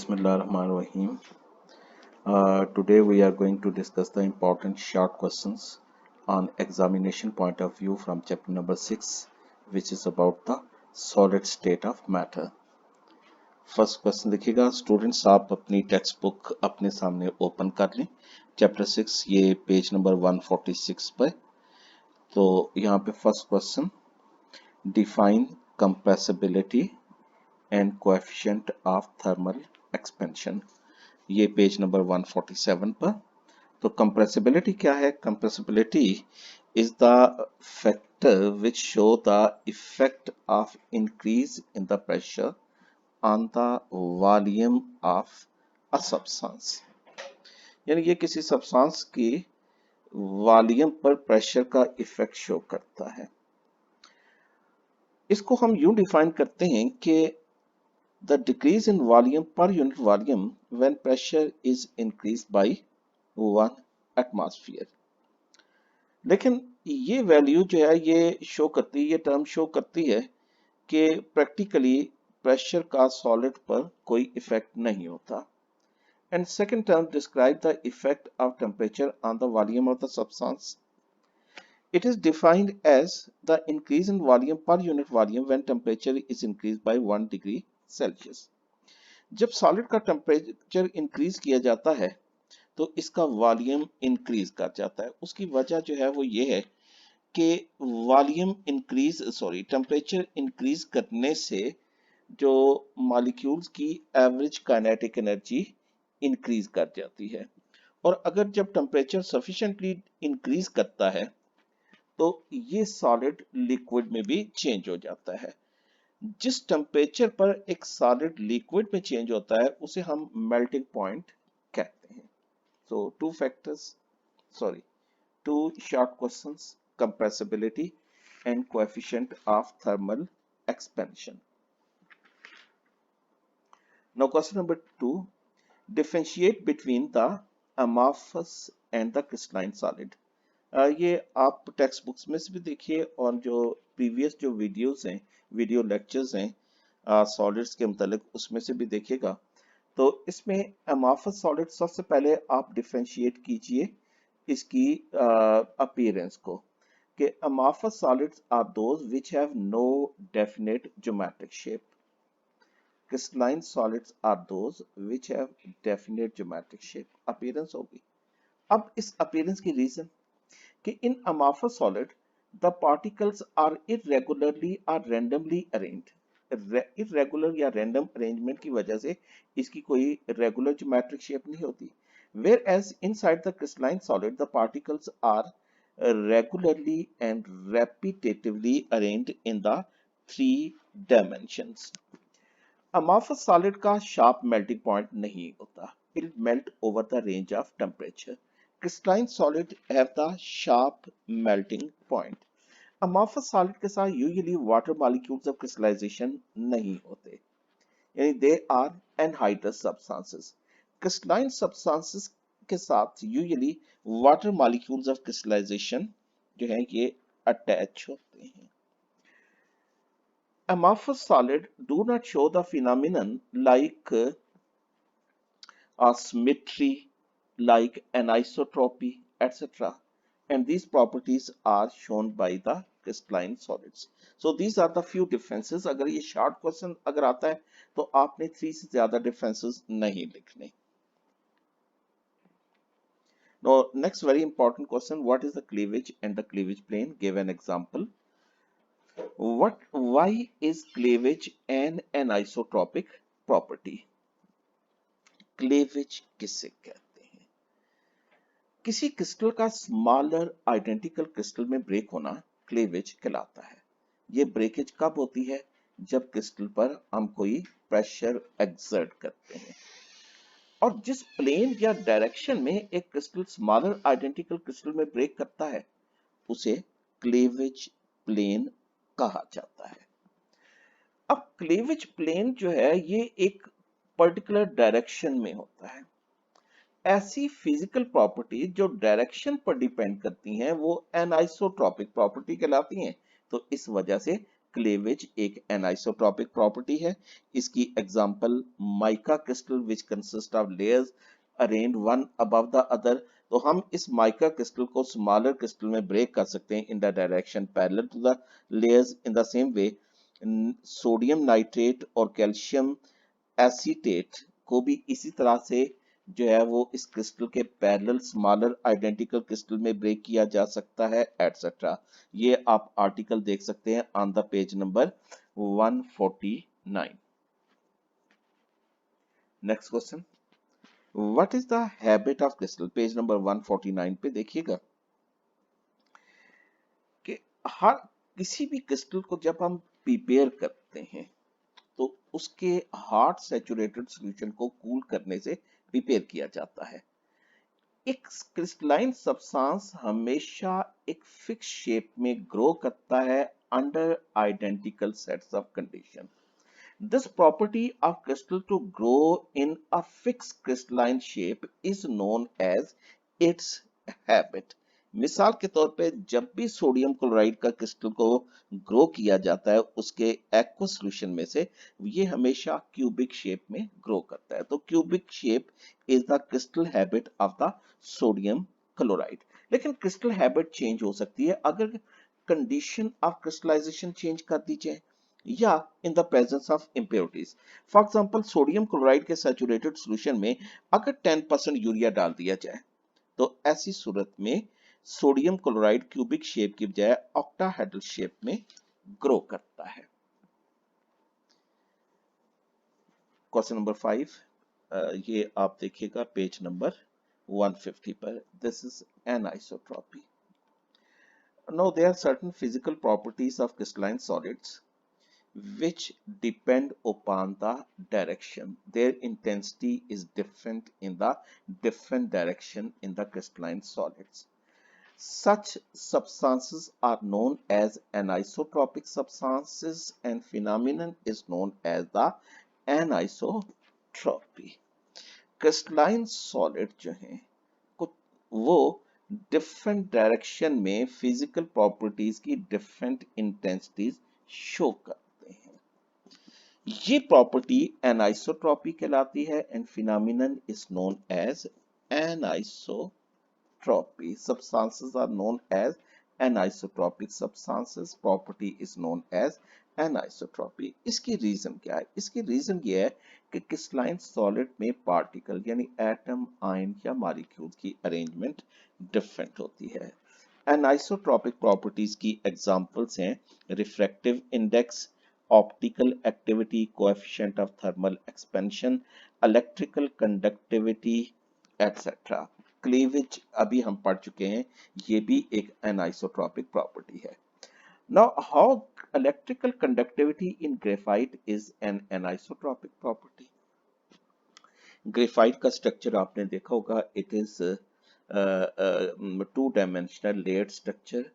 Bismillahirrahmanirrahim. Today we are going to discuss the important short questions on examination point of view from chapter number 6, which is about the solid state of matter. First question देखिएगा students, आप अपनी text book अपने सामने open कर लें। Chapter 6 ये page number 146 पर। तो यहाँ पे first question, define compressibility and coefficient of thermal expansion, ये पेज नंबर 147 पर। तो कंप्रेसिबिलिटी क्या है? Compressibility is the factor which show the effect of increase in the pressure on the volume of a substance, यानी ये किसी substance की volume पर प्रेशर का इफेक्ट शो करता है। इसको हम यूं डिफाइन करते हैं कि the decrease in volume per unit volume when pressure is increased by 1 atmosphere। लेकिन ये वैल्यू जो है ये शो करती है, ये टर्म शो करती है कि प्रैक्टिकली प्रेशर का सॉलिड पर कोई इफेक्ट नहीं होता। And second term describe the effect of temperature on the volume of the substance. It is defined as the increase in volume per unit volume when temperature is increased by 1 degree Celsius। जब solid का temperature increase किया जाता है तो इसका volume increase कर जाता है। उसकी वजह जो है वो ये है कि टेम्परेचर इंक्रीज करने से जो मॉलिक्यूल्स की एवरेज काइनेटिक एनर्जी इंक्रीज कर जाती है, और अगर जब टेम्परेचर सफिशिएंटली इंक्रीज करता है तो ये सॉलिड लिक्विड में भी चेंज हो जाता है। जिस टेम्परेचर पर एक सॉलिड लिक्विड में चेंज होता है उसे हम मेल्टिंग पॉइंट कहते हैं। So two short questions, compressibility and coefficient of thermal expansion. Now question number 2, differentiate between the amorphous and the crystalline solid. ये आप टेक्स्ट बुक्स में से भी देखिए और जो प्रीवियस जो वीडियोस हैं, वीडियो लेक्चर्स हैं सॉलिड्स के मतलब, उसमें से भी देखिएगा। तो इसमें अमॉर्फस सॉलिड सबसे पहले आप डिफरेंशिएट कीजिए इसकी अपीयरेंस को, कि amorphous solids are those which have no definite geometric shape, crystalline solids are those which have definite geometric shape. Appearance होगी। अब इस अपीयरेंस की रीजन कि in amorphous solid the particles are irregularly or randomly arranged। irregular या random arrangement की वजह से इसकी कोई regular geometric shape नहीं होती। Whereas inside the crystalline solid the particles are regularly and repetitively arranged in the 3 dimensions। amorphous solid का sharp melting point नहीं होता, it melt over the range of temperature। Crystalline solid have the sharp melting point। Amorphous solid के साथ usually water molecules of crystallization नहीं होते, यानी they are anhydrous substances। Crystalline substances के साथ usually water molecules of crystallization जो है ये attach होते हैं। Amorphous solid do not show the phenomenon like symmetry, like anisotropy, etc. And these properties are shown by the crystalline solids। So these are the few differences। अगर ये short question अगर आता है तो आपने 3 से ज्यादा differences नहीं लिखने। Now next very important question, what is the cleavage and the cleavage plane? Give an example। Why is cleavage an anisotropic property? Cleavage किससे कहते हैं? किसी क्रिस्टल का स्मॉलर आइडेंटिकल क्रिस्टल में ब्रेक होना क्लेवेज कहलाता है। ये ब्रेकेज कब होती है? जब क्रिस्टल पर हम कोई प्रेशर एक्सर्ट करते हैं, और जिस प्लेन या डायरेक्शन में एक क्रिस्टल स्मॉलर आइडेंटिकल क्रिस्टल में ब्रेक करता है उसे क्लेवेज प्लेन कहा जाता है। अब क्लेवेज प्लेन जो है ये एक पर्टिकुलर डायरेक्शन में होता है। ऐसी फिजिकल प्रॉपर्टी जो डायरेक्शन पर डिपेंड करती हैं वो एनाइसोट्रॉपिक प्रॉपर्टी कहलाती हैं। तो इस वजह से क्लेवेज एक एनाइसोट्रॉपिक प्रॉपर्टी है। इसकी example mica crystal which consist of layers arranged one above the other. तो हम इस माइका क्रिस्टल को स्मॉलर क्रिस्टल में ब्रेक कर सकते हैं in the direction parallel to the layers. In the same way sodium nitrate और कैल्शियम एसीटेट को भी इसी तरह से जो है वो इस क्रिस्टल के पैरेलल स्मॉलर आइडेंटिकल क्रिस्टल में ब्रेक किया जा सकता है एटसेट्रा। ये आप आर्टिकल देख सकते हैं on the page number 149। Next question, what is the habit of crystal. Page number 149 पे देखिएगा कि हर किसी भी क्रिस्टल को जब हम प्रिपेयर करते हैं तो उसके हार्ड सैचुरेटेड सॉल्यूशन को कूल करने से प्रिपेयर किया जाता है। एक क्रिस्टलाइन सब्सटेंस हमेशा एक फिक्स शेप में ग्रो करता है under identical sets of condition. This property of crystal to grow in a fixed crystalline shape is known as its habit। मिसाल के तौर पे जब भी सोडियम क्लोराइड का क्रिस्टल को ग्रो किया जाता है उसके एक्वस सॉल्यूशन में से, ये हमेशा क्यूबिक शेप में ग्रो करता है। तो cubic shape is the crystal habit of the sodium chloride. लेकिन क्रिस्टल हैबिट चेंज हो सकती है अगर कंडीशन ऑफ क्रिस्टलाइजेशन चेंज कर दी जाए या in the presence of impurities। For example, sodium chloride के सैचुरेटेड सॉल्यूशन में अगर 10% यूरिया डाल दिया जाए तो ऐसी सूरत में सोडियम क्लोराइड क्यूबिक शेप की बजाय ऑक्टाहेड्रल शेप में ग्रो करता है। क्वेश्चन नंबर 5, ये आप देखिएगा पेज नंबर 150 पर। This is anisotropy. Now there are certain physical properties of crystalline solids which depend upon the direction. Their intensity is different in the different direction in the crystalline solids. Such substances are known as anisotropic substances and phenomenon is known as the anisotropy। Crystalline solid जो हैं वो different direction में physical properties की different intensities show करते हैं। ये property anisotropy कहलाती है and phenomenon is known as anisotropy. substances are known as anisotropic substances, property is known as anisotropy. इसकी रीजन क्या है? इसकी रीजन ये है कि क्रिस्टलाइन सॉलिड में पार्टिकल यानी एटम, आयन या मॉलिक्यूल की अरेंजमेंट डिफरेंट होती है। एनाइसोट्रॉपिक प्रॉपर्टीज की एग्जांपल्स हैं refractive index, optical activity, coefficient of thermal expansion, electrical conductivity etcetera. Cleavage अभी हम पढ़ चुके हैं, ये भी एक एनाइसोट्रॉपिक प्रॉपर्टी है। Now, how electrical conductivity in graphite is an anisotropic property? Graphite का स्ट्रक्चर आपने देखा होगा, it is two dimensional layered structure.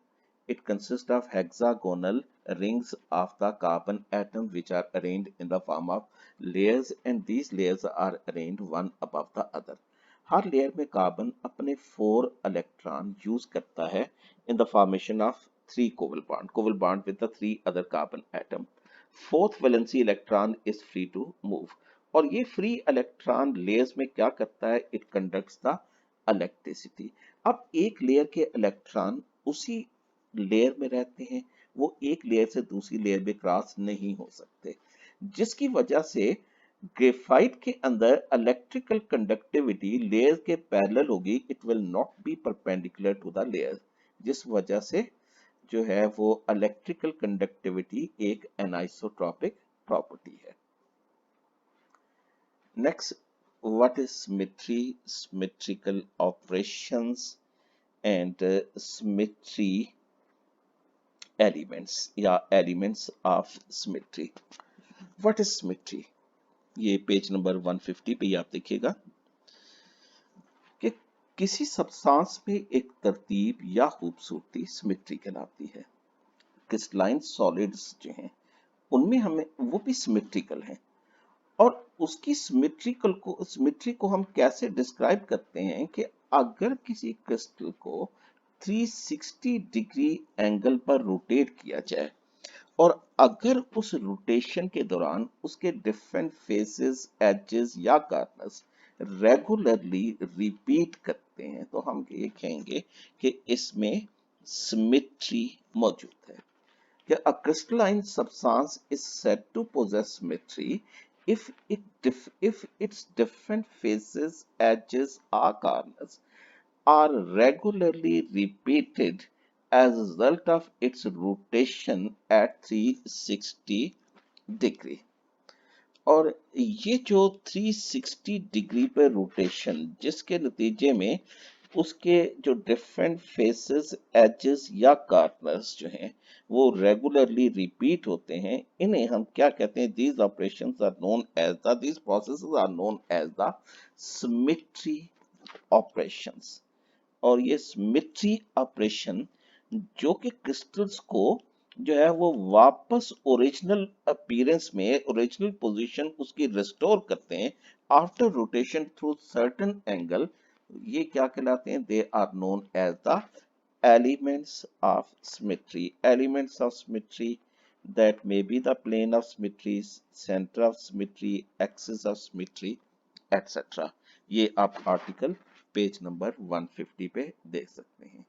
It consist of hexagonal rings of the carbon atom which are arranged in the form of layers and these layers are arranged one above the other। Her layer में carbon अपने 4 electron use करता है in the formation of 3 covalent bond with the 3 other carbon atom। Fourth valency electron is free to move और ये free electron layers में क्या करता है? It conducts the electricity. अब एक लेयर के इलेक्ट्रॉन उसी लेयर में रहते हैं, वो एक लेयर से दूसरी लेयर में क्रॉस नहीं हो सकते, जिसकी वजह से ग्रेफाइट के अंदर इलेक्ट्रिकल कंडक्टिविटी लेयर के पैरेलल होगी, it will not be perpendicular to the layer, जिस वजह से जो है वो इलेक्ट्रिकल कंडक्टिविटी एक एनाइसोट्रॉपिक प्रॉपर्टी है। Next, what is symmetry, symmetrical operations and symmetry elements या elements of symmetry। What is symmetry? ये पेज नंबर 150 पे आप देखिएगा कि किसी सब्सटेंस में एक तरतीब या खूबसूरती सिमेट्री कहलाती है। क्रिस्टलाइन सॉलिड्स जो हैं उनमें हमें वो भी सिमेट्रिकल हैं और उसकी सिमेट्री को हम कैसे डिस्क्राइब करते हैं कि अगर किसी क्रिस्टल को 360 डिग्री एंगल पर रोटेट किया जाए और अगर उस रोटेशन के दौरान उसके डिफरेंट फेसेस, एजेस या कार्नर्स रेगुलरली रिपीट करते हैं तो हम ये कहेंगे कि इसमें सिमेट्री मौजूद है। कि a crystalline substance is said to possess symmetry if its different faces, edges, or corners are regularly repeated as a result of its rotation at 360 degree। और ये जो 360 डिग्री पे रोटेशन जिसके नतीजे में उसके जो डिफरेंट फेसेस, एजेस या कार्नर्स जो हैं वो रेगुलरली रिपीट होते हैं, इन्हें हम क्या कहते हैं? These operations are known as the these processes are known as the symmetry operations. और ये सिमेट्री ऑपरेशन जो कि क्रिस्टल्स को जो है वो वापस ओरिजिनल अपीयरेंस में, ओरिजिनल पोजीशन उसकी रिस्टोर करते हैं after rotation through certain angle. ये क्या कहलाते हैं? They are known as the elements of symmetry. Elements of symmetry that may be the plane of symmetry, center of symmetry, axis of symmetry, etc. ये आप article page number 150 पे देख सकते हैं।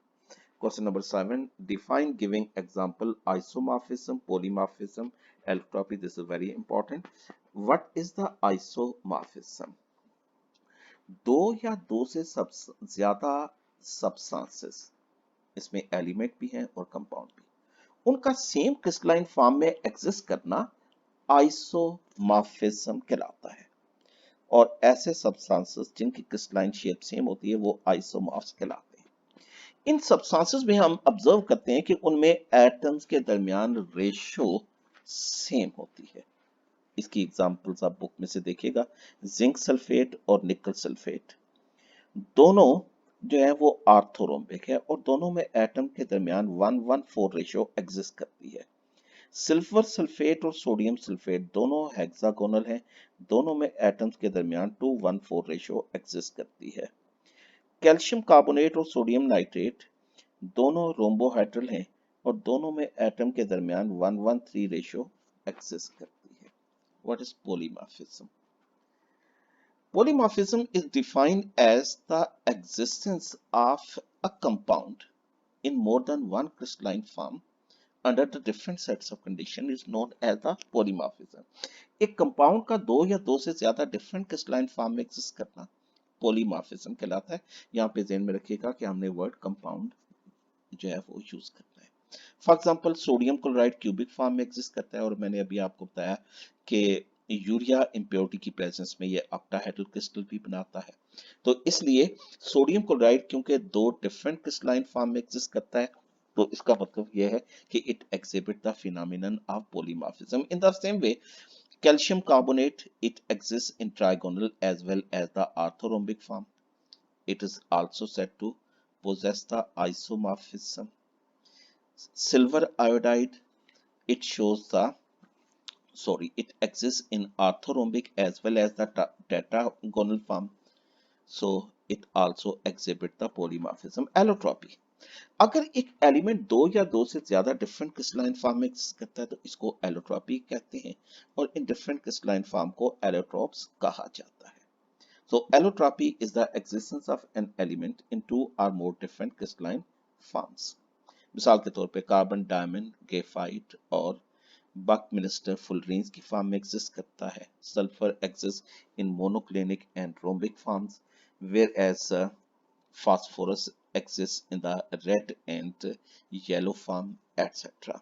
Question number 7. Define giving example isomorphism, polymorphism, allotropy. This is very important. What is the isomorphism? दो या दो से ज्यादा substances, इसमें एलिमेंट भी हैं और कंपाउंड भी, उनका सेम क्रिस्टलाइन फॉर्म में एग्जिस्ट करना आइसोमॉर्फिज्म कहलाता है। और ऐसे सब्सटेंसेस जिनकी क्रिस्टलाइन शेप सेम होती है वो आइसोमॉर्फ्स कहलाते हैं। इन सब्सटेंसेस में हम ऑब्जर्व करते हैं कि उनमें एटम्स के दरमियान रेशो सेम होती है। इसकी एग्जांपल्स आप बुक में से देखिएगा। जिंक सल्फेट और निकल सल्फेट दोनों जो है वो आर्थोरोम्बिक है और दोनों में एटम के दरमियान 1:4 रेशो एग्जिस्ट करती है। सिल्वर सल्फेट और सोडियम सल्फेट दोनों हेक्सागोनल हैं, दोनों में एटम्स के दरमियान 2:1 रेशो एग्जिस्ट करती है। कैल्शियम कार्बोनेट और सोडियम नाइट्रेट दोनों रोम्बोहेड्रल हैं और दोनों में एटम के दरमियान 1:3 रेशो एग्जिस्ट करती है। What is polymorphism? Polymorphism is defined as the existence of a compound in more than one crystalline form under the different sets of conditions is known as the polymorphism। एक compound का दो या दो से ज्यादा different crystalline form में exist करना polymorphism कहलाता है। यहाँ पे ध्यान में रखिएगा कि हमने वर्ड कंपाउंड जो है वो यूज करना है। For example sodium chloride cubic form में एग्जिस्ट करता है और मैंने अभी आपको बताया कि यूरिया इम्प्योरिटी की प्रेजेंस में ये ऑक्टाहेड्रल क्रिस्टल भी बनाता है। तो इसलिए सोडियम क्लोराइड क्योंकि दो डिफरेंट क्रिस्टलाइन फॉर्म में एग्जिस्ट करता है तो इसका मतलब यह है कि it exhibit the phenomenon of polymorphism. In the same way calcium carbonate, it exists in trigonal as well as the orthorhombic form. It is also said to possess the isomorphism. Silver iodide, it shows the it exists in orthorhombic as well as the tetragonal form, so it also exhibit the polymorphism। Allotropy, अगर एक element दो या दो से ज्यादा different crystalline form में exist करता है तो इसको एलोट्रॉपी कहते हैं और इन डिफरेंट क्रिस्टलाइन फॉर्म को एलोट्रोप्स कहा जाता है। So allotropy is the existence of an element in two or more different crystalline forms। मिसाल के तौर पे कार्बन डायमंड, ग्रेफाइट और बकमिंस्टर फुलरेंस की फॉर्म में एग्जिस्ट करता है। Sulphur exist in monoclinic and rhombic forms, whereas phosphorus exists in the red and yellow form, etc.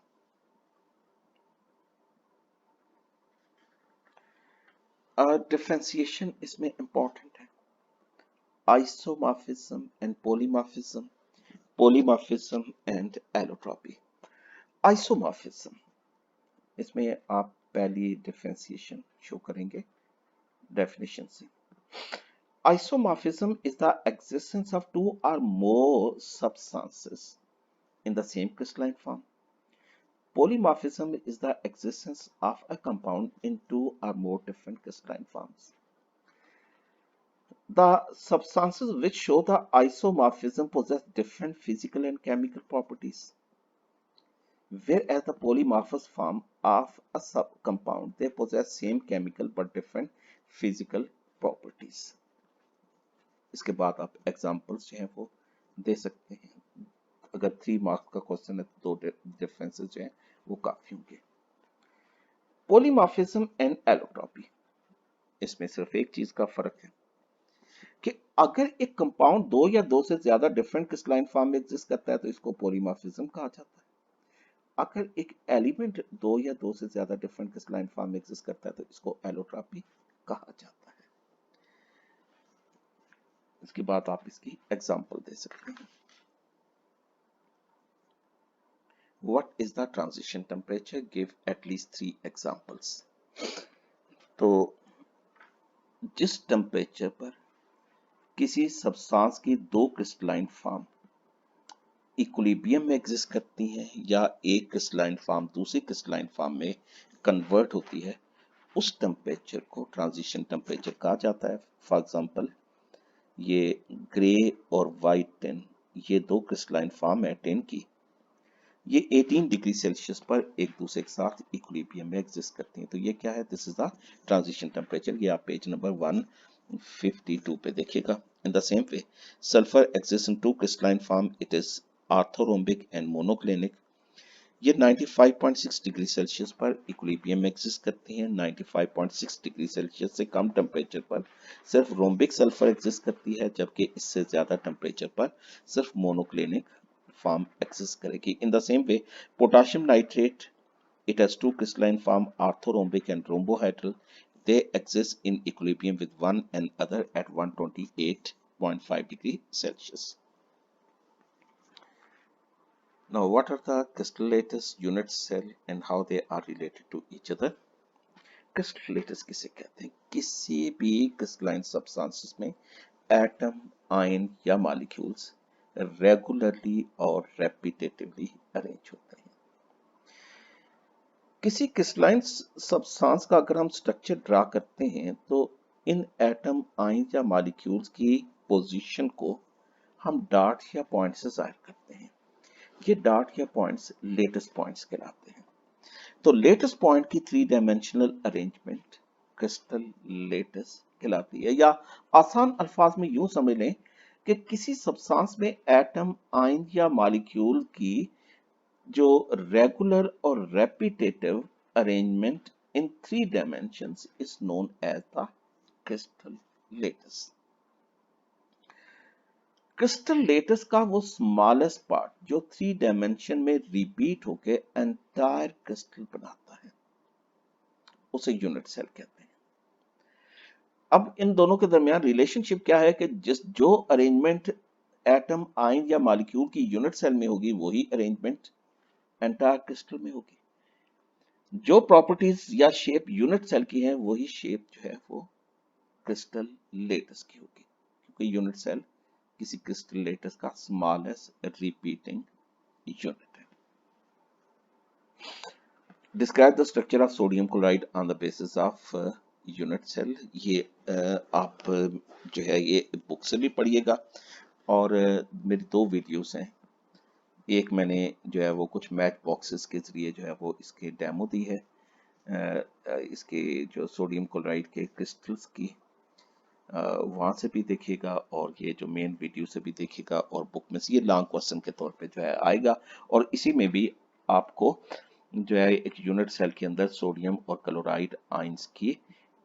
Differentiation इसमें इंपॉर्टेंट है। Isomorphism and polymorphism, polymorphism and allotropy। Isomorphism, इसमें आप पहली डिफरेंशिएशन शो करेंगे डेफिनेशन से। Isomorphism is the existence of two or more substances in the same crystalline form। Polymorphism is the existence of a compound in two or more different crystalline forms। The substances which show the isomorphism possess different physical and chemical properties। whereas the polymorphous form of a sub compound they possess same chemical but different physical properties. इसके बाद आप examples जो हैं वो दे सकते हैं। अगर 3 marks का क्वेश्चन है तो 2 डिफरेंसेस जो हैं वो काफी होंगे। पॉलीमॉर्फिज्म एंड एलोट्रॉपी, इसमें सिर्फ एक चीज का फर्क है कि अगर एक कंपाउंड 2 या 2 से ज्यादा डिफरेंट क्रिस्टलाइन फॉर्म में एग्जिस्ट करता है तो इसको पॉलीमॉर्फिज्म कहा जाता है। अगर एक एलिमेंट 2 या 2 से ज्यादा डिफरेंट क्रिस्टलाइन फॉर्म में एग्जिस्ट करता है तो इसको एलोट्रॉपी कहा जाता है। इसके बाद आप इसकी एग्जांपल दे सकते हैं। What is the transition temperature? Give at least 3 examples. तो जिस टेम्परेचर पर किसी सब्सटेंस की 2 क्रिस्टलाइन फॉर्म इक्विलिब्रियम में एग्जिस्ट करती हैं या एक क्रिस्टलाइन फॉर्म दूसरी क्रिस्टलाइन फॉर्म में कन्वर्ट होती है, उस टेम्परेचर को ट्रांजिशन टेम्परेचर कहा जाता है। फॉर एग्जांपल ये ग्रे और वाइट टिन, ये 2 क्रिस्टलाइन फॉर्म है टिन की, ये 18 डिग्री सेल्सियस पर एक दूसरे के साथ इक्विलिब्रियम में एग्जिस्ट करती हैं। तो ये क्या है? This is the transition temperature. ये आप पेज नंबर 152 पे देखिएगा। इन the same way sulphur exist in 2 crystalline form, it is orthorhombic and monoclinic. ये 95.6 डिग्री सेल्सियस पर इक्विलिब्रियम में एग्जिस्ट करती हैं। 95.6 डिग्री सेल्सियस से कम टेम्परेचर पर सिर्फ रोम्बिक सल्फर एग्जिस्ट करती है, जबकि इससे ज्यादा टेम्परेचर पर सिर्फ मोनोक्लिनिक form exists करेगी। In the same way, potassium nitrate, it has 2 crystalline form, orthorhombic and rhombohedral. They exist in equilibrium with one another at 128.5 degree Celsius. Now, what are the crystallatous unit cell and how they are related to each other? Crystallatous किसे कहते हैं? किसी भी crystalline substances में atom, ion या molecules regularly और repetitively arrange होते हैं। किसी क्रिस्टलाइन सब्सटेंस का अगर हम स्ट्रक्चर ड्रा करते हैं तो इन एटम, आयन या मॉलिक्यूल्स की पोजीशन को हम डॉट या पॉइंट से जाहिर करते हैं। ये डॉट या पॉइंट्स लेटेस्ट पॉइंट्स कहलाते हैं। तो लेटेस्ट पॉइंट की 3 डायमेंशनल अरेंजमेंट क्रिस्टल लेटस कहलाती है, या आसान अल्फाज में यूं समझ लें कि किसी सब्सटेंस में एटम, आयन या मॉलिक्यूल की जो रेगुलर और repetitive arrangement in 3 dimensions is known as the crystal lattice. Crystal lattice का वो स्मॉलेस्ट पार्ट जो 3 डायमेंशन में रिपीट होके एंटायर क्रिस्टल बनाता है, उसे यूनिट सेल कहते हैं। अब इन दोनों के दरमियान रिलेशनशिप क्या है कि जो अरेंजमेंट एटम, आयन या मॉलिक्यूल की यूनिट सेल में होगी वही अरेंजमेंट एंटायर क्रिस्टल में होगी। जो प्रॉपर्टीज या शेप यूनिट सेल की है वही शेप जो है वो क्रिस्टल लेटस की होगी, क्योंकि यूनिट सेल किसी क्रिस्टल लेटस का स्मॉलेस्ट रिपीटिंग यूनिट है। Describe the structure of sodium chloride on the basis of unit cell. ये आप जो है ये बुक से भी पढ़िएगा और मेरी 2 वीडियोस हैं। एक मैंने जो है वो कुछ मैच बॉक्सेस के जरिए जो है वो इसके डेमो दी है, इसके जो सोडियम क्लोराइड के क्रिस्टल्स की, वहाँ से भी देखिएगा और ये जो मेन वीडियो से भी देखिएगा, और बुक में से ये लॉन्ग क्वेश्चन के तौर पे जो है आएगा। और इसी में भी आपको जो है एक यूनिट सेल के अंदर सोडियम और क्लोराइड आयंस की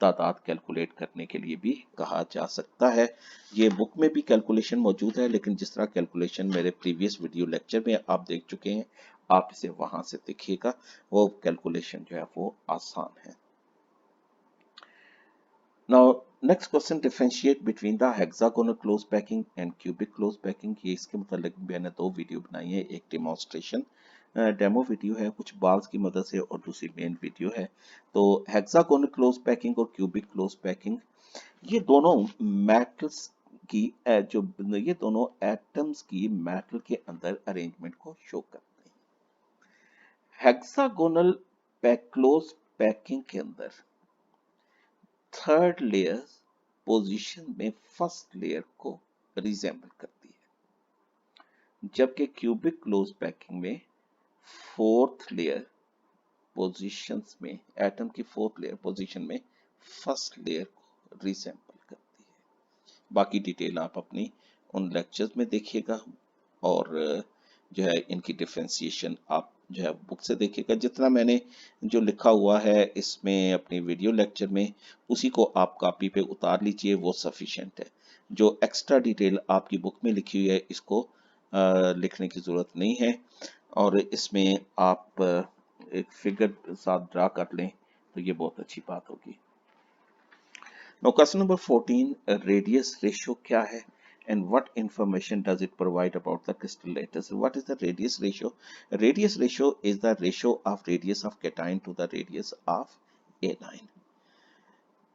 तादाद कैलकुलेट करने के लिए भी कहा जा सकता है। ये बुक में भी कैलकुलेशन मौजूद है, लेकिन जिस तरह कैलकुलेशन मेरे प्रीवियस वीडियो लेक्चर में आप देख चुके हैं, आप इसे वहां से देखिएगा, वो कैलकुलेशन जो है वो आसान है। Now next question, differentiate between the hexagonal close packing and cubic close packing। ये इसके मतलब मैंने 2 वीडियो बनाई है, एक डेमोन्स्ट्रेशन डेमो वीडियो है कुछ बाल्स की मदद से और दूसरी मेन वीडियो है। तो हेक्सागोनल क्लोज पैकिंग और क्यूबिक क्लोज पैकिंग, ये दोनों मेटल्स की जो ये दोनों एटम्स की मेटल के अंदर अरेंजमेंट को शो करते हैं। हेक्सागोनल क्लोज पैकिंग के अंदर थर्ड लेयर पोजीशन में फर्स्ट लेयर को रिजेंबल करती है, जबकि क्यूबिक क्लोज पैकिंग में फोर्थ लेयर पोजीशंस में, एटम की फोर्थ लेयर पोजीशन में फर्स्ट लेयर को रिसेंपल करती है। बाकी डिटेल आप अपनी उन लेक्चर्स में देखिएगा और जो है इनकी डिफ्रेंसिएशन आप जो है बुक से देखिएगा। जितना मैंने जो लिखा हुआ है इसमें अपनी वीडियो लेक्चर में, उसी को आप कॉपी पे उतार लीजिए, वो सफिशिएंट है। जो एक्स्ट्रा डिटेल आपकी बुक में लिखी हुई है इसको लिखने की जरूरत नहीं है। और इसमें आप एक फिगर साथ ड्रा कर लें तो ये बहुत अच्छी बात होगी। Now question number 14, radius ratio क्या है and what information does it provide about the crystal lattice? What is the radius ratio? Radius ratio is the ratio of radius of cation to the radius of anion.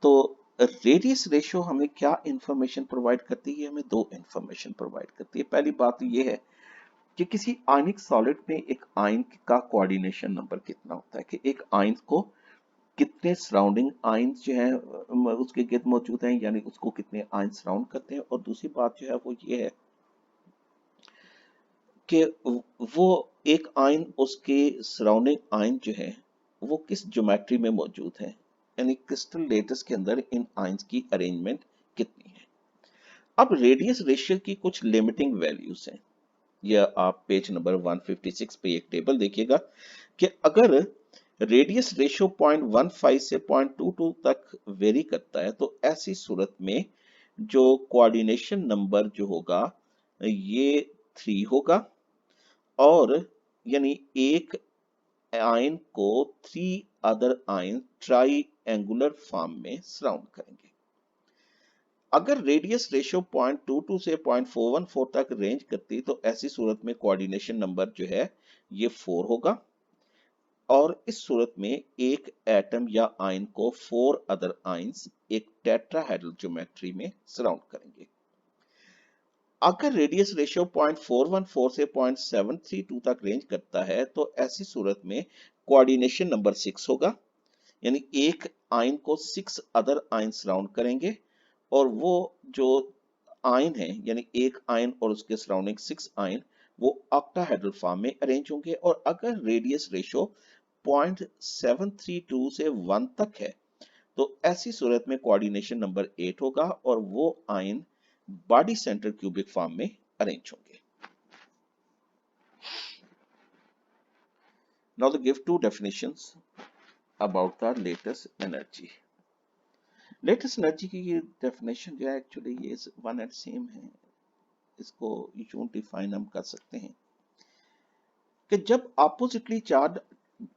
तो radius ratio हमें क्या information provide करती है? हमें दो information provide करती है। पहली बात तो ये है कि किसी आयनिक सॉलिड में एक आयन का कोऑर्डिनेशन नंबर कितना होता है, कि एक आयन को कितने सराउंडिंग आयंस जो है उसके गिर्द मौजूद हैं, यानी उसको कितने आयन सराउंड करते हैं। और दूसरी बात जो है वो ये है कि वो एक आयन, उसके सराउंडिंग आयन जो है वो किस ज्योमेट्री में मौजूद है, यानी क्रिस्टल लेटिस के अंदर इन आयंस की अरेंजमेंट कितनी है। अब रेडियस रेशियो की कुछ लिमिटिंग वैल्यूज हैं। यह आप पेज नंबर 156 पे एक टेबल देखिएगा कि अगर रेडियस रेशियो 0.15 से 0.22 तक वेरी करता है तो ऐसी सूरत में जो कोऑर्डिनेशन नंबर जो होगा ये 3 होगा, और यानी एक आयन को 3 अदर आयन ट्राइएंगुलर फॉर्म में सराउंड करेंगे। अगर रेडियस रेशियो 0.22 से 0.414 तक रेंज करती तो ऐसी सूरत में कोऑर्डिनेशन नंबर जो है ये 4 होगा, और इस सूरत में एक एटम या आयन को 4 अदर आयंस एक टेट्राहेड्रल ज्योमेट्री में सराउंड करेंगे। अगर रेडियस रेशियो 0.414 से 0.732 तक रेंज करता है तो ऐसी सूरत में कोऑर्डिनेशन नंबर 6 होगा, यानी एक आयन को 6 अदर आयन सराउंड करेंगे, और वो जो आयन है यानी एक आयन और उसके सराउंडिंग 6 आयन वो ऑक्टाहेड्रल फॉर्म में अरेंज होंगे। और अगर रेडियस रेशियो 0.732 से 1 तक है तो ऐसी सूरत में कोऑर्डिनेशन नंबर 8 होगा, और वो ion body centre cubic form में अरेंज होंगे। Now they give two definitions about the latest energy. Latest energy की ये डेफिनेशन जो है एक्चुअली ये वन एंड सेम है। इसको यूं डिफाइन हम कर सकते हैं कि जब अपोजिटली चार्ज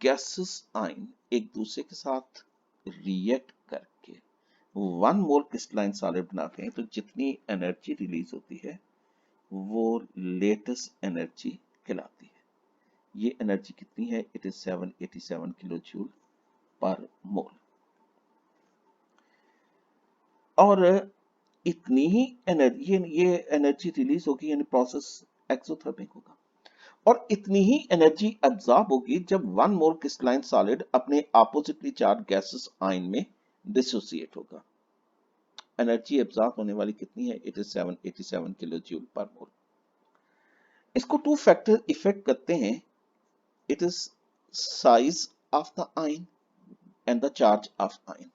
गैसेस आयन एक दूसरे के साथ रिएक्ट करके 1 मोल क्रिस्टलाइन सॉलिड बनाते हैं तो जितनी एनर्जी रिलीज होती है वो लेटेस्ट एनर्जी कहलाती है। ये एनर्जी कितनी है? इट इज 787 किलो जूल पर मोल। और इतनी ही एनर्जी, ये एनर्जी रिलीज होगी यानी प्रोसेस एक्सोथर्मिक होगा, और इतनी ही एनर्जी एब्जॉर्ब होगी जब 1 मोल क्रिस्टलाइन सॉलिड अपने अपोजिटली चार्ज गैसेस आयन में डिसोसिएट होगा। एनर्जी एब्जॉर्ब होने वाली कितनी है? इट इज 787 किलो जूल पर मोल। इसको टू फैक्टर इफेक्ट करते हैं। It is size of the ion and the charge of ion.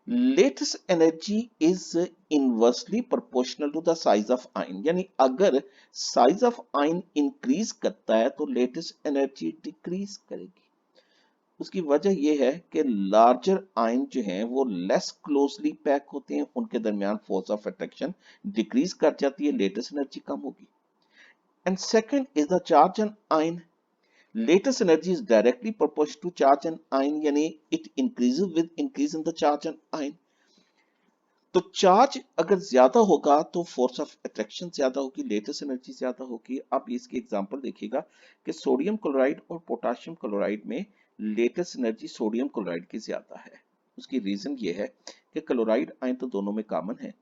Lattice energy is inversely proportional to the size of ion, यानी अगर साइज ऑफ आयन इंक्रीज करता है तो latest energy decrease करेगी। उसकी वजह यह है कि लार्जर आयन जो हैं वो लेस क्लोजली पैक होते हैं, उनके दरमियान फोर्स ऑफ अट्रैक्शन डिक्रीज कर जाती है, लेटेस्ट एनर्जी कम होगी। And second is the charge on ion. Latest energy is directly proportional to charge and ion, यानी it increases with increase in the charge and ion। तो charge अगर ज्यादा होगा तो फोर्स ऑफ अट्रैक्शन ज्यादा होगी, latest energy ज्यादा होगी। अब इसकी एग्जांपल देखिएगा कि सोडियम क्लोराइड और पोटेशियम क्लोराइड में लेटेस्ट एनर्जी सोडियम क्लोराइड की ज्यादा है। उसकी रीजन ये है कि क्लोराइड आयन तो दोनों में कॉमन है,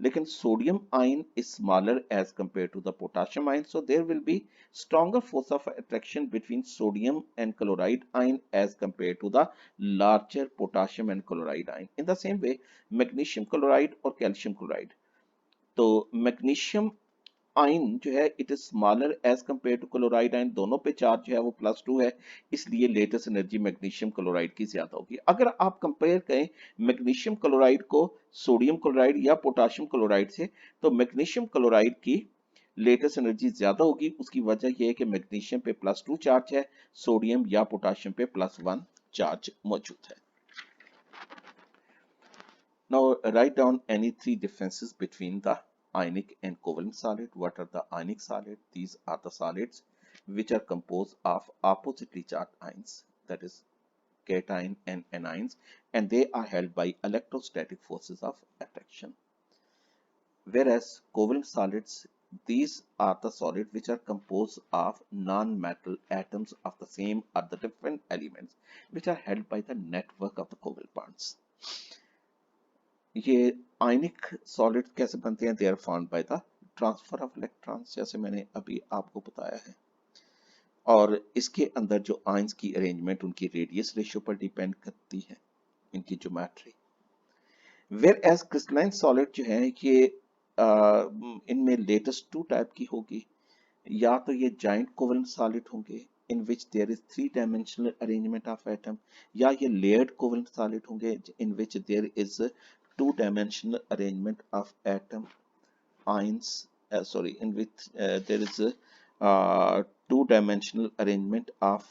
लेकिन sodium ion is smaller as compared to the potassium ion, so there will be stronger force of attraction between sodium and chloride ion as compared to the larger potassium and chloride ion। In the same way magnesium chloride और calcium chloride, तो magnesium ion जो है it is smaller as compare to chloride ion, दोनों पे charge जो है वो +2 है, इसलिए लेटेस्ट एनर्जी मैग्नीशियम क्लोराइड की ज्यादा होगी। अगर आप कंपेयर करें मैग्नीशियम क्लोराइड को सोडियम क्लोराइड या पोटाशियम क्लोराइड से, तो मैग्नीशियम क्लोराइड की लेटेस्ट एनर्जी ज्यादा होगी। उसकी वजह यह है कि मैग्नीशियम पे +2 चार्ज है, सोडियम या पोटाशियम पे +1 चार्ज मौजूद है। Now write down any three differences between the ionic and covalent solid. What are the ionic solid? These are the solids which are composed of oppositely charged ions, that is cation and anions, and they are held by electrostatic forces of attraction. Whereas covalent solids, these are the solids which are composed of non-metal atoms of the same or the different elements which are held by the network of the covalent bonds. ये आयनिक solid कैसे बनते हैं? They are formed by the transfer of electrons, जैसे मैंने अभी आपको बताया है। और इसके अंदर जो आयंस की अरेंजमेंट उनकी रेडियस रेशियो पर डिपेंड करती है, इनकी geometry. Whereas crystalline solid जो है ये इनमें लेटेस्ट 2 टाइप की होगी। या तो ये जाइंट कोवेलेंट सॉलिड होंगे in which there is 3-dimensional arrangement of atom, या ये layered covalent solid होंगे in which there is a 2-dimensional arrangement of atom ions, in which there is a 2-dimensional arrangement of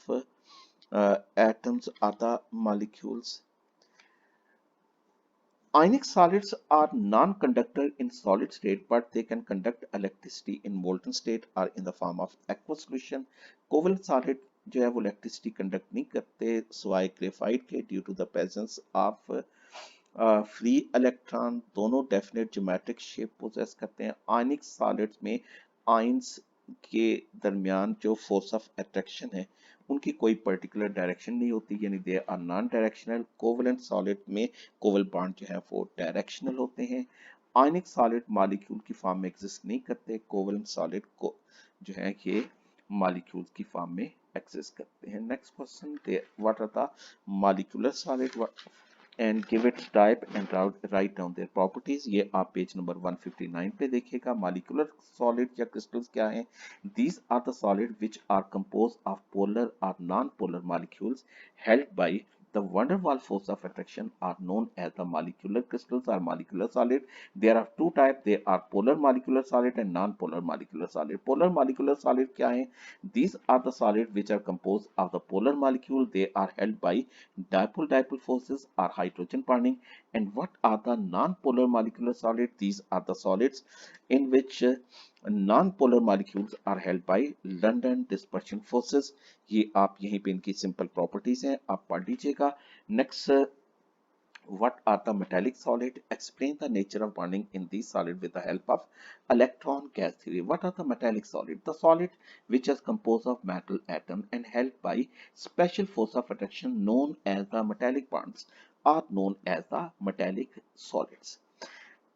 atoms or the molecules. Ionic solids are non-conductor in solid state, but they can conduct electricity in molten state or in the form of aqueous solution. Covalent solid जो है वो electricity conduct नहीं करते सिवाय graphite के, due to the presence of free electron. दोनों definite geometric shape possess करते हैं। आयनिक सॉलिड्स में आयंस के दरमियान जो फोर्स ऑफ अट्रैक्शन है उनकी कोई पर्टिकुलर डायरेक्शन नहीं होती, यानी they are non directional. Covalent solid में कोवल बॉन्ड जो है वो डायरेक्शनल होते हैं। आयनिक सॉलिड मॉलिक्यूल की फॉर्म में एग्जिस्ट नहीं करते, कोवेलेंट सॉलिड को जो है ये मॉलिक्यूल की फॉर्म में एग्जिस्ट करते हैं। Next question, what are the molecular solid and give its type and write down their properties। ये आप पेज नंबर 159 पे देखिएगा। मॉलिक्यूलर सॉलिड या क्रिस्टल्स क्या हैं? These are the solid which are composed of polar or non-polar molecules held by the van der Waals force of attraction are known as the molecular crystals or molecular solid। There are two types, they are polar molecular solid and non-polar molecular solid। polar molecular solid क्या हैं? These are the solid which are composed of the polar molecule, they are held by dipole forces or hydrogen bonding। And what are the non-polar molecular solid? These are the solids in which non-polar molecules are held by London dispersion forces। ये आप यहीं पे इनकी simple properties हैं, आप पढ़ लीजिएगा। Next, what are the metallic solid? Explain the nature of bonding in these solid with the help of electron gas theory। What are the metallic solid? The solid which is composed of metal atom and held by special force of attraction known as the metallic bonds are known as the metallic solids।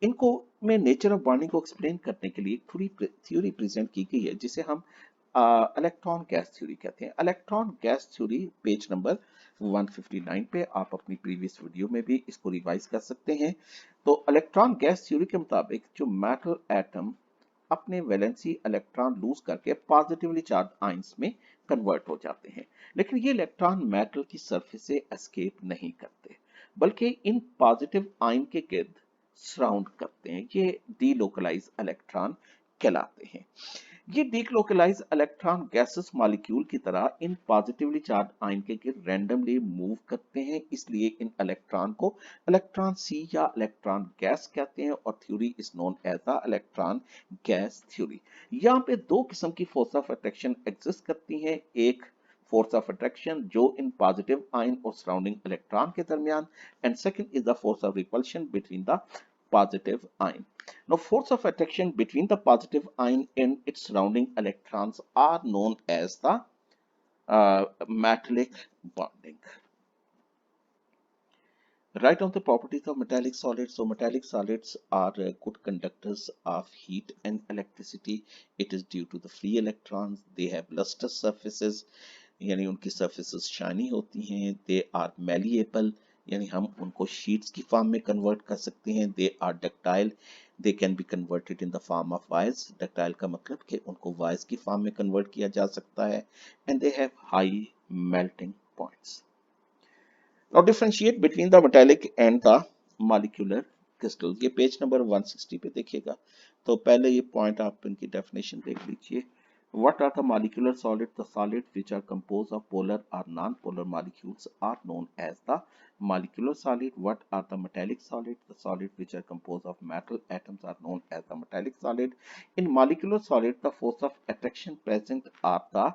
इनको में nature of bonding को explain करने के लिए थोड़ी theory present की गई है जिसे हम इलेक्ट्रॉन गैस थ्योरी कहते हैं। Electron gas theory page number 159 पे आप अपनी प्रीवियस वीडियो में भी इसको रिवाइज कर सकते हैं। तो इलेक्ट्रॉन गैस थ्योरी के मुताबिक जो मेटल एटम अपने वैलेंसी इलेक्ट्रॉन लूज करके पॉजिटिवली चार्ज आयंस में कन्वर्ट हो जाते हैं, लेकिन ये इलेक्ट्रॉन मेटल की सरफेस से एस्केप नहीं करते बल्कि इन पॉजिटिव आयन के गिर्द सराउंड करते हैं। ये डीलोकलाइज इलेक्ट्रॉन कहलाते हैं। ये डीलोकलाइज इलेक्ट्रॉन गैसेस मॉलिक्यूल की तरह इन पॉजिटिवली चार्ज आयन के गिर्द रैंडमली मूव करते हैं, इसलिए इन इलेक्ट्रॉन को इलेक्ट्रॉन सी या इलेक्ट्रॉन गैस कहते हैं और theory is known as the electron gas theory. यहाँ पे दो किस्म की फोर्स ऑफ अट्रैक्शन एग्जिस्ट करती हैं, एक फोर्स ऑफ अट्रैक्शन जो इन पॉजिटिव आयन और सराउंडिंग इलेक्ट्रॉन के दरमियान, and second is the force of repulsion between the positive ion। Now, force of attraction between the positive ion and its surrounding electrons are known as the metallic bonding। Write down the properties of metallic solids। So, metallic solids are good conductors of heat and electricity। It is due to the free electrons। They have lustrous surfaces, यानी उनकी surfaces shiny होती हैं। They are malleable यानी हम उनको sheets की form में convert कर सकते हैं। They are ductile, they can be converted in the form of wires. Ductile का मतलब कि उनको वायर्स की फॉर्म में कन्वर्ट किया जा सकता है। And they have high melting points. Now differentiate between the metallic and the molecular crystals। ये पेज नंबर 160 पे देखिएगा। तो पहले ये पॉइंट आप इनकी डेफिनेशन देख लीजिए। What are the molecular solids? The solids which are composed of polar or non-polar molecules are known as the molecular solid. What are the metallic solids? The solids which are composed of metal atoms are known as the metallic solid. In molecular solid, the force of attraction present are the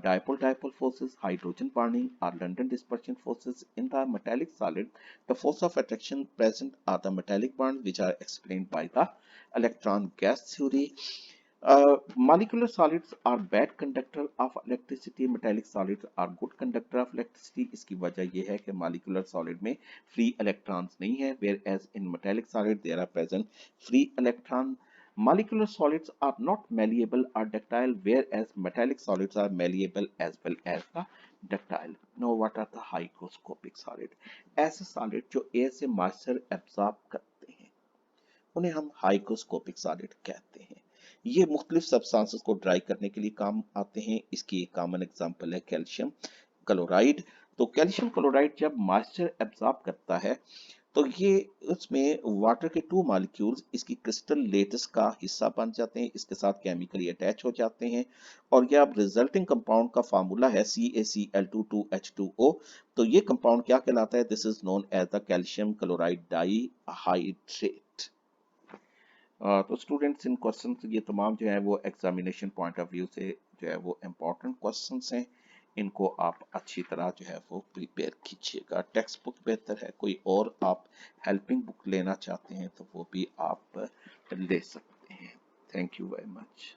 dipole-dipole forces, hydrogen bonding, or London dispersion forces. In the metallic solid, the force of attraction present are the metallic bonds, which are explained by the electron gas theory. Molecular solids are bad conductor of electricity, metallic solids are good conductor of electricity। इसकी वजह यह है कि molecular solid में free electrons नहीं है, whereas in metallic solid there are present free electron। Molecular solids are not malleable or ductile, whereas metallic solids are malleable as well as the ductile। Now, what are the hygroscopic solid? ऐसे solid जो air से moisture absorb करते हैं उन्हें हम hygroscopic solid कहते हैं। ये मुख्तलिफ सब्सटेंसेस को ड्राई करने के लिए काम आते हैं। इसकी एक कॉमन एग्जांपल है कैल्शियम क्लोराइड। तो कैल्शियम क्लोराइड जब मॉइस्चर एब्जॉर्ब करता है तो ये उसमें वाटर के 2 मॉलिक्यूल्स इसकी क्रिस्टल लेटिस का हिस्सा बन जाते हैं, इसके साथ केमिकली अटैच हो जाते हैं और यह अब रिजल्टिंग कंपाउंड का फार्मूला है CaCl2 2H2O। तो ये कंपाउंड क्या कहलाता है? This is known as the calcium chloride dihydrate. तो स्टूडेंट्स इन क्वेश्चन ये तमाम जो है वो एग्जामिनेशन पॉइंट ऑफ व्यू से जो है वो इम्पोर्टेंट क्वेश्चंस हैं। इनको आप अच्छी तरह जो है वो प्रिपेयर कीजिएगा। टेक्स्ट बुक बेहतर है, कोई और आप हेल्पिंग बुक लेना चाहते हैं तो वो भी आप ले सकते हैं। Thank you very much.